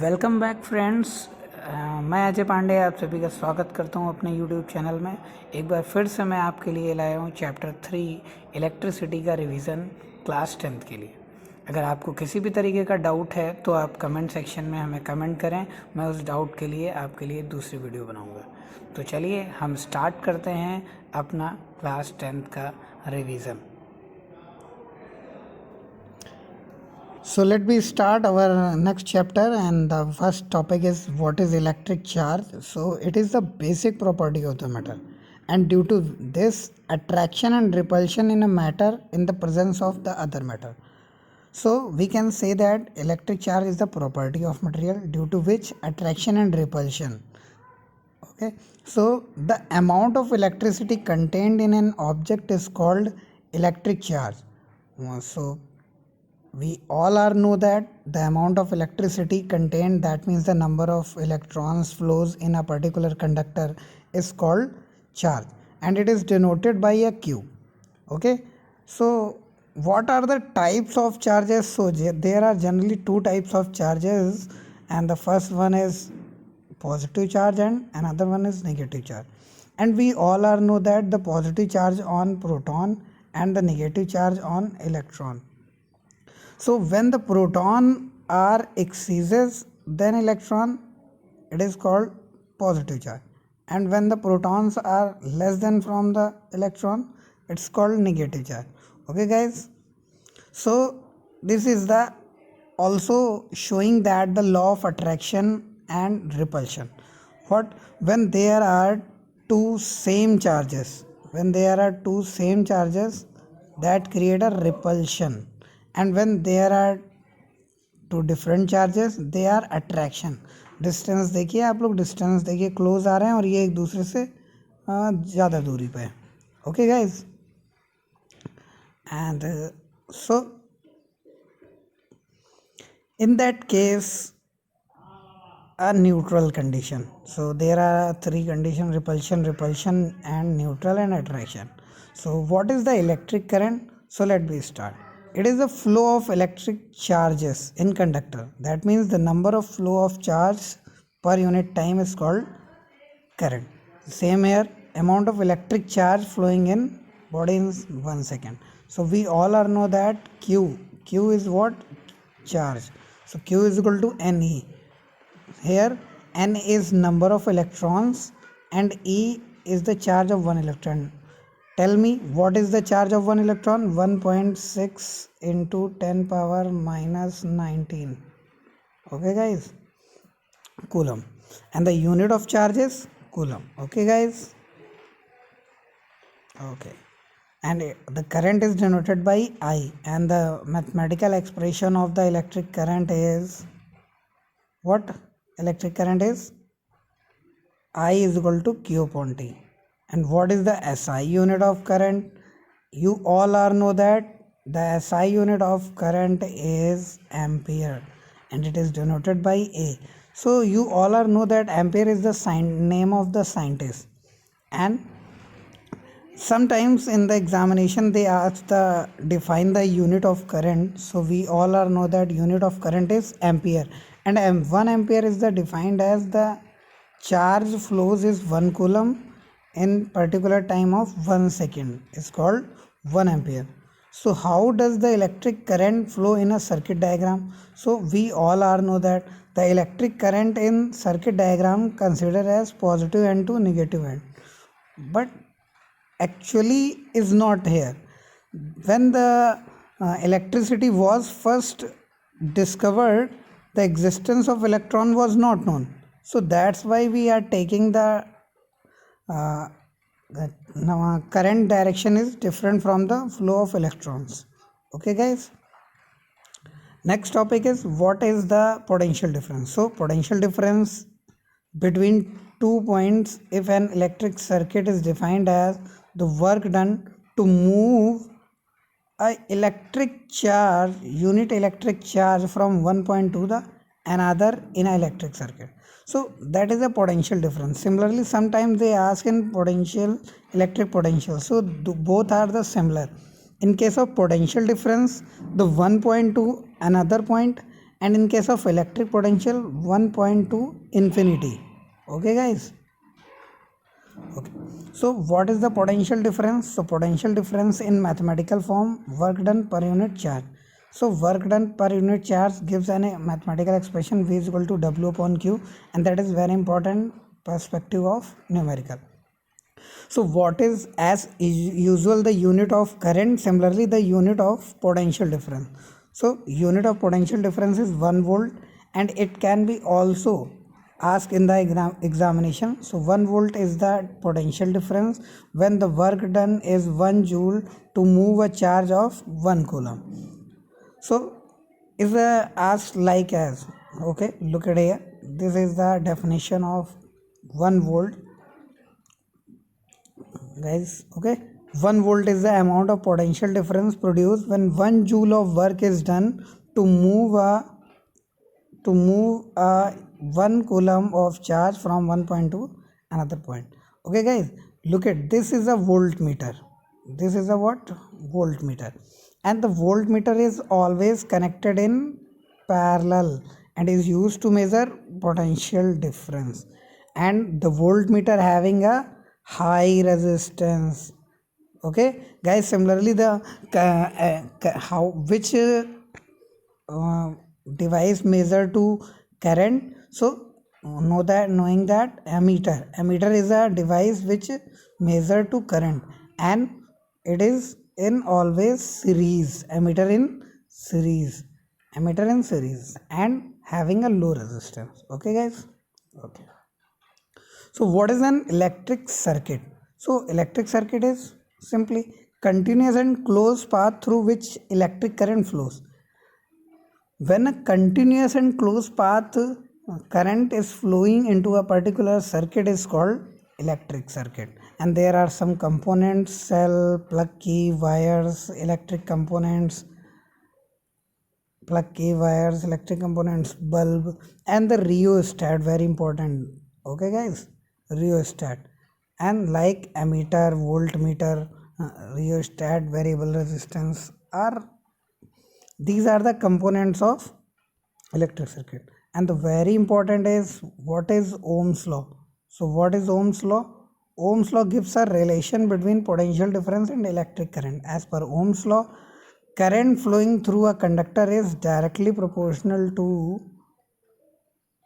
Welcome back friends. मैं अजय पांडे आप सभी का स्वागत करता हूं अपने यूट्यूब चैनल में। एक बार फिर से मैं आपके लिए लाया हूं चैप्टर 3 इलेक्ट्रिसिटी का रिवीजन क्लास 10th के लिए। अगर आपको किसी भी तरीके का डाउट है तो आप कमेंट सेक्शन में हमें कमेंट करें, मैं उस डाउट के लिए आपके लिए दूसरी वीडियो बनाऊंगा। तो चलिए हम स्टार्ट करते हैं अपना क्लास 10th का revision. So let me start our next chapter, and the first topic is what is electric charge. So it is the basic property of the matter, and due to this attraction and repulsion in a matter in the presence of the other matter. So we can say that electric charge is the property of material due to which attraction and repulsion. Okay, so the amount of electricity contained in an object is called electric charge. So we all are know that the amount of electricity contained, that means the number of electrons flows in a particular conductor, is called charge, and it is denoted by a q. Okay, so what are the types of charges? So there are generally two types of charges, and the first one is positive charge and another one is negative charge. And we all are know that the positive charge on proton and the negative charge on electron. So when the proton are exceeds than electron, it is called positive charge, and when the protons are less than from the electron, it's called negative charge. Okay guys, so this is the also showing that the law of attraction and repulsion. What when there are two same charges, that create a repulsion, and when there are two different charges they are attraction. Distance देखिए, आप लोग distance देखिए, close आ रहे हैं और ये एक दूसरे से ज़्यादा दूरी पे है. Okay guys, and so in that case a neutral condition. So there are three conditions: repulsion and neutral and attraction. So what is the electric current? So let me start. It is the flow of electric charges in conductor. That means the number of flow of charge per unit time is called current. Same here, amount of electric charge flowing in body in 1 second. So we all are know that q is what? Charge. So q is equal to ne. Here n is number of electrons and e is the charge of one electron. Tell me, what is the charge of one electron? 1.6 into 10 power minus 19. Okay guys, coulomb, and the unit of charge is coulomb. Okay guys, okay, and the current is denoted by I, and the mathematical expression of the electric current is what? Electric current is I is equal to q upon t. And what is the SI unit of current? You all are know that the SI unit of current is ampere, and it is denoted by A. So you all are know that ampere is the name of the scientist, and sometimes in the examination they ask the define the unit of current. So we all are know that unit of current is ampere, and 1 ampere is the defined as the charge flows is 1 coulomb in particular time of 1 second is called 1 ampere. So how does the electric current flow in a circuit diagram? So we all are know that the electric current in circuit diagram considered as positive end to negative end, but actually is not here. When the electricity was first discovered, the existence of electron was not known. So that's why we are taking the current direction is different from the flow of electrons. Okay guys, next topic is what is the potential difference. So potential difference between 2 points if an electric circuit is defined as the work done to move a electric charge, unit electric charge from one point to the another in an electric circuit. So that is a potential difference. Similarly, sometimes they ask in potential, electric potential. So both are the similar. In case of potential difference, the one point to another point, and in case of electric potential 1 point to infinity. Okay guys. Okay, so what is the potential difference? So potential difference in mathematical form, work done per unit charge. So work done per unit charge gives a mathematical expression V is equal to W upon Q, and that is very important perspective of numerical. So what is as usual the unit of current, similarly the unit of potential difference. So unit of potential difference is 1 volt, and it can be also asked in the examination. So 1 volt is the potential difference when the work done is 1 joule to move a charge of 1 coulomb. So is asked like as, okay, look at here, this is the definition of 1 volt guys. Okay, 1 volt is the amount of potential difference produced when 1 joule of work is done to move a 1 coulomb of charge from one point to another point. Okay guys, look at this is a voltmeter. This is a what? Voltmeter. And the voltmeter is always connected in parallel and is used to measure potential difference. And the voltmeter having a high resistance. Okay guys, similarly the how which device measure to current. So knowing that ammeter is a device which measure to current, and it is in always series, ammeter in series and having a low resistance. Okay guys. Okay, so what is an electric circuit? So electric circuit is simply continuous and closed path through which electric current flows. When a continuous and closed path current is flowing into a particular circuit is called electric circuit. And there are some components, cell, plug key, wires, electric components, bulb, and the rheostat, very important. Okay guys, rheostat, and like ammeter, voltmeter, rheostat, variable resistance are, these are the components of electric circuit. And the very important is what is Ohm's law. So what is Ohm's law? Ohm's law gives a relation between potential difference and electric current. As per Ohm's law, current flowing through a conductor is directly proportional to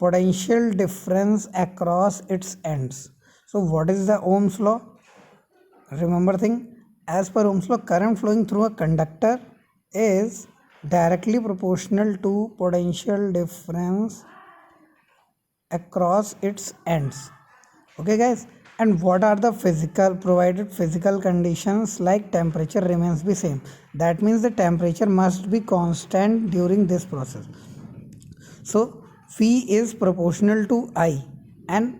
potential difference across its ends. So what is the Ohm's law? Remember thing, as per Ohm's law, current flowing through a conductor is directly proportional to potential difference across its ends. Okay guys, and what are the provided physical conditions? Like temperature remains the same, that means the temperature must be constant during this process. So V is proportional to I, and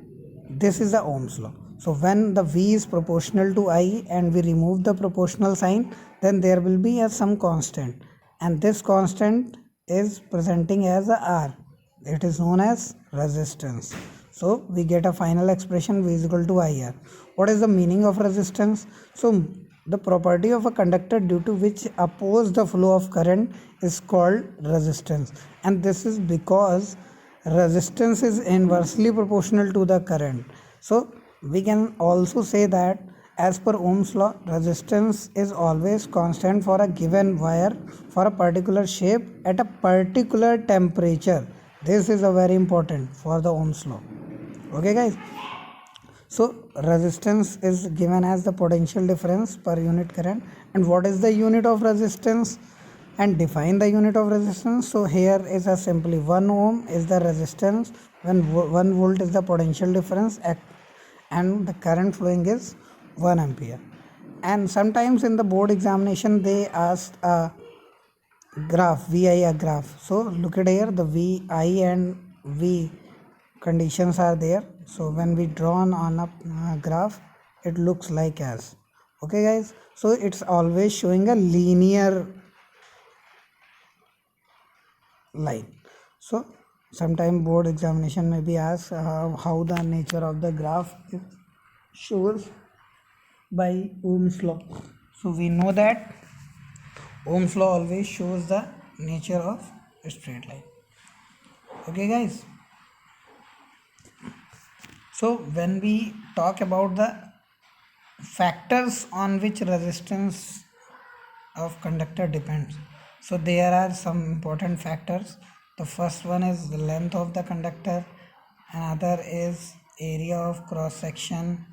this is the Ohm's law. So when the V is proportional to I and we remove the proportional sign, then there will be some constant, and this constant is presenting as a R. It is known as resistance. So we get a final expression V is equal to IR. What is the meaning of resistance? So the property of a conductor due to which oppose the flow of current is called resistance, and this is because resistance is inversely proportional to the current. So we can also say that as per Ohm's law, resistance is always constant for a given wire for a particular shape at a particular temperature. This is a very important for the Ohm's law. Okay guys, so resistance is given as the potential difference per unit current. And what is the unit of resistance? And define the unit of resistance. So here is a simply 1 ohm is the resistance when 1 volt is the potential difference and the current flowing is 1 ampere. And sometimes in the board examination they asked a graph, VI a graph. So look at here, the VI and V conditions are there. So when we draw on a graph, it looks like as, okay guys, so it's always showing a linear line. So sometime board examination may be asked how the nature of the graph is shows by Ohm's law. So we know that Ohm's law always shows the nature of a straight line. Okay guys, so when we talk about the factors on which resistance of conductor depends, so there are some important factors. The first one is the length of the conductor, another is area of cross section.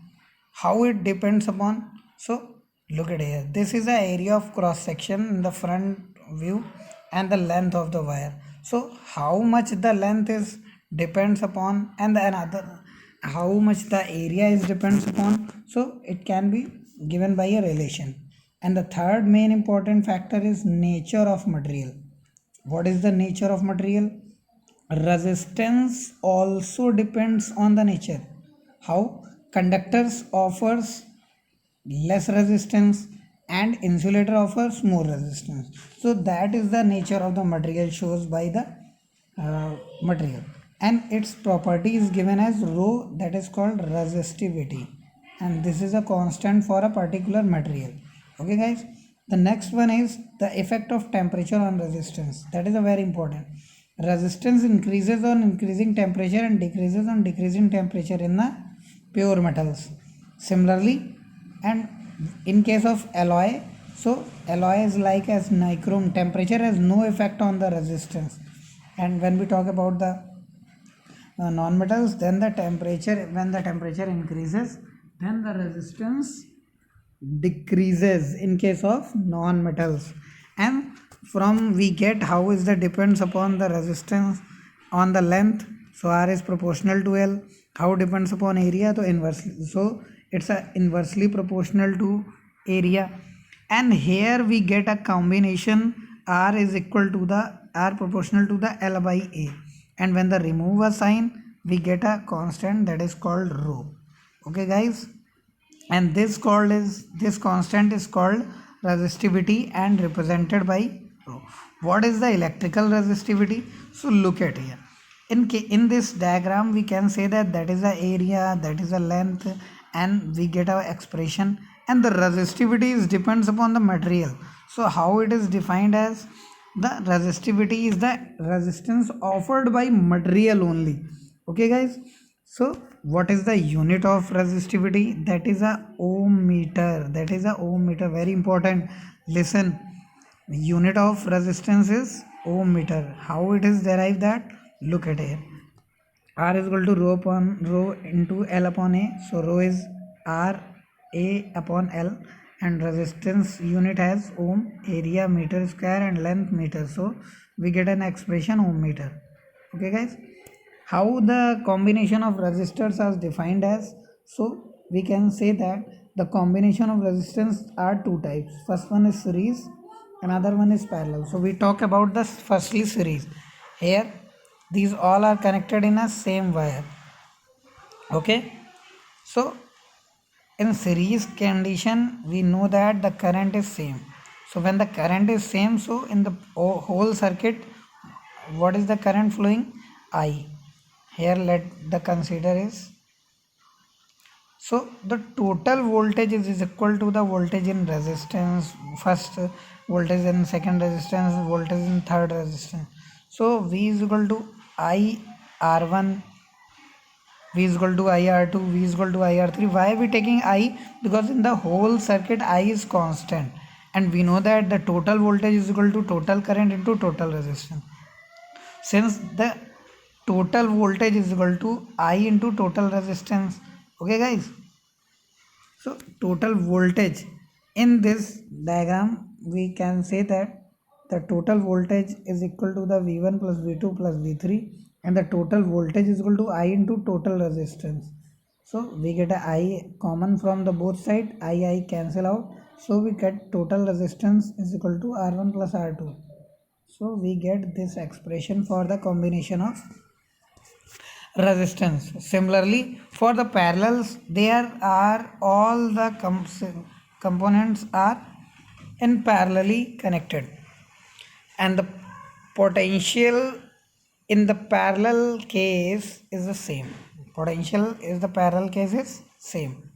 How it depends upon, so look at here, this is the area of cross section in the front view and the length of the wire. So how much the length is depends upon, and the another how much the area is depends upon, so it can be given by a relation. And the third main important factor is nature of material. What is the nature of material? Resistance also depends on the nature. How? Conductors offers less resistance and insulator offers more resistance. So that is the nature of the material shows by the material, and its property is given as rho, that is called resistivity, and this is a constant for a particular material. Okay guys, the next one is the effect of temperature on resistance. That is a very important. Resistance increases on increasing temperature and decreases on decreasing temperature in the pure metals. Similarly, and in case of alloy, so alloy is like as nichrome, temperature has no effect on the resistance. And when we talk about the non-metals, then the temperature, when the temperature increases, then the resistance decreases in case of non-metals. And from we get how is the depends upon the resistance on the length, so R is proportional to L. How depends upon area? So inversely, so it's a inversely proportional to area. And here we get a combination, R is equal to the R proportional to the L by A, and when the remove a sign we get a constant that is called rho. Okay guys, and this constant is called resistivity and represented by rho. What is the electrical resistivity? So look at here, in this diagram we can say that that is the area, that is the length, and we get our expression. And the resistivity is depends upon the material. So how it is defined as, the resistivity is the resistance offered by material only. Okay guys, so what is the unit of resistivity? That is a ohm meter. That is a ohm meter. Very important. Listen. Unit of resistance is ohm meter. How it is derived? That look at here. R is equal to rho upon rho into L upon A. So rho is R A upon L, and resistance unit has ohm, area meter square, and length meter. So we get an expression ohm meter. Okay guys, how the combination of resistors are defined as, so we can say that the combination of resistance are two types. First one is series, another one is parallel. So we talk about the firstly series. Here these all are connected in a same wire. Okay, so in series condition we know that the current is same. So when the current is same, so in the whole circuit, what is the current flowing? I. Here let the consider is, so the total voltage is equal to the voltage in resistance, first voltage in second resistance, voltage in third resistance. So V is equal to I R1, V is equal to IR2, V is equal to IR3. Why are we taking I? Because in the whole circuit I is constant, and we know that the total voltage is equal to total current into total resistance. Since the total voltage is equal to I into total resistance. Okay guys, so total voltage in this diagram we can say that the total voltage is equal to the V1 plus V2 plus V3, and the total voltage is equal to I into total resistance. So we get a I common from the both side, I cancel out, so we get total resistance is equal to R1 plus R2. So we get this expression for the combination of resistance. Similarly, for the parallels, there are all the components are in parallelly connected, and the potential in the parallel case is the same. Potential is the parallel case is same,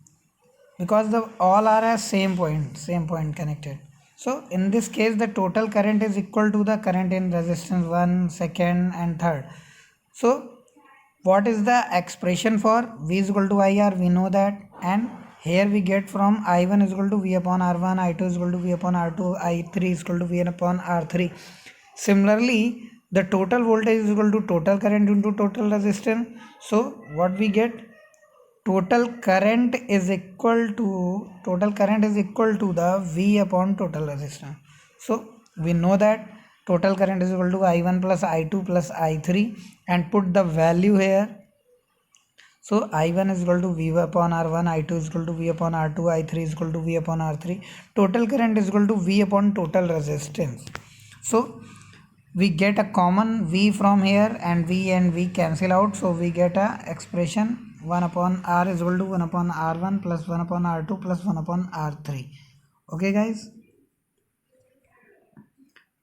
because the all are at same point connected. So in this case the total current is equal to the current in resistance 1, second and third. So what is the expression for V is equal to IR? We know that, and here we get from I1 is equal to V upon R1, I2 is equal to V upon R2, I3 is equal to V upon R3. Similarly, the total voltage is equal to total current into total resistance. So what we get, total current is equal to the V upon total resistance. So we know that total current is equal to I1 plus I2 plus I3, and put the value here. So I1 is equal to V upon R1, I2 is equal to V upon R2, I3 is equal to V upon R3. Total current is equal to V upon total resistance. So we get a common V from here, and V cancel out. So we get a expression 1 upon R is equal to 1 upon R1 plus 1 upon R2 plus 1 upon R3. Okay guys.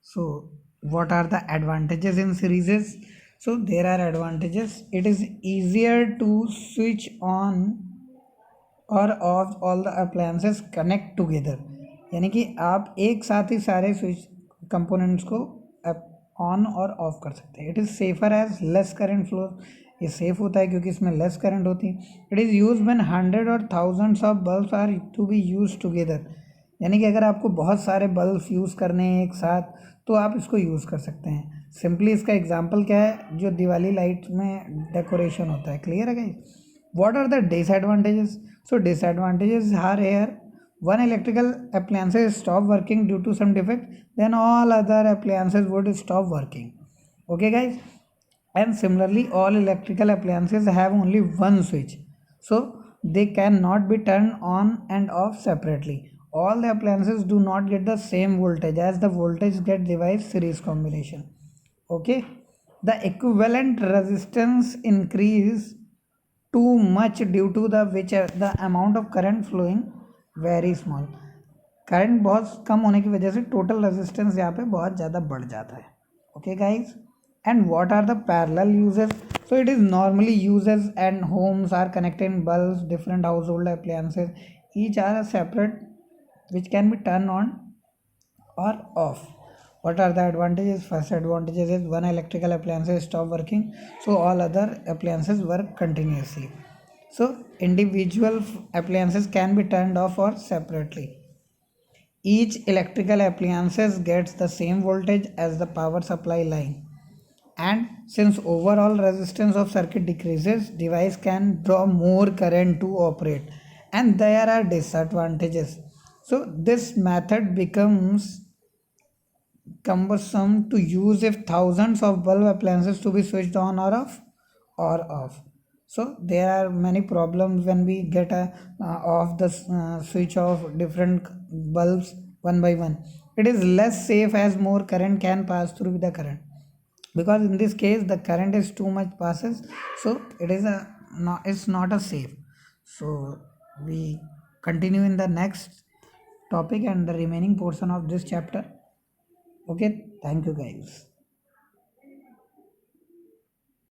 So what are the advantages in series? So there are advantages. It is easier to switch on और off all the appliances connect together, यानी कि आप एक साथ ही सारे switch components को on और ऑफ कर सकते हैं. It is safer as less current flow. ये सेफ होता है क्योंकि इसमें लेस करंट होती है. इट इज़ यूज व्हेन 100 और thousands of bulbs are to be use together, यानी कि अगर आपको बहुत सारे बल्ब यूज़ करने हैं एक साथ तो आप इसको यूज़ कर सकते हैं. सिंपली इसका एग्जांपल क्या है, जो दिवाली लाइट में डेकोरेशन होता है. क्लियर है guys? What are the disadvantages? So disadvantages are here. One electrical appliances stop working due to some defect, then all other appliances would stop working. Okay guys? And similarly, all electrical appliances have only one switch, so they cannot be turned on and off separately. All the appliances do not get the same voltage, as the voltage get device series combination. Okay, the equivalent resistance increase too much due to the amount of current flowing very small. Current बहुत कम होने की वजह से total resistance यहाँ पे बहुत ज़्यादा बढ़ जाता है. Okay guys, and what are the parallel uses? So it is normally uses and homes are connected in bulbs, different household appliances, each are separate which can be turned on or off. What are the advantages? First advantages is one electrical appliances stop working, so all other appliances work continuously. So individual appliances can be turned off or separately. Each electrical appliances gets the same voltage as the power supply line, and since overall resistance of circuit decreases, device can draw more current to operate. And there are disadvantages. So this method becomes cumbersome to use if thousands of bulb appliances to be switched on or off. So there are many problems when we get off the switch of different bulbs one by one. It is less safe as more current can pass through the current, because in this case the current is too much passes, so it is it's not a safe. So we continue in the next topic and the remaining portion of this chapter. Okay, thank you guys.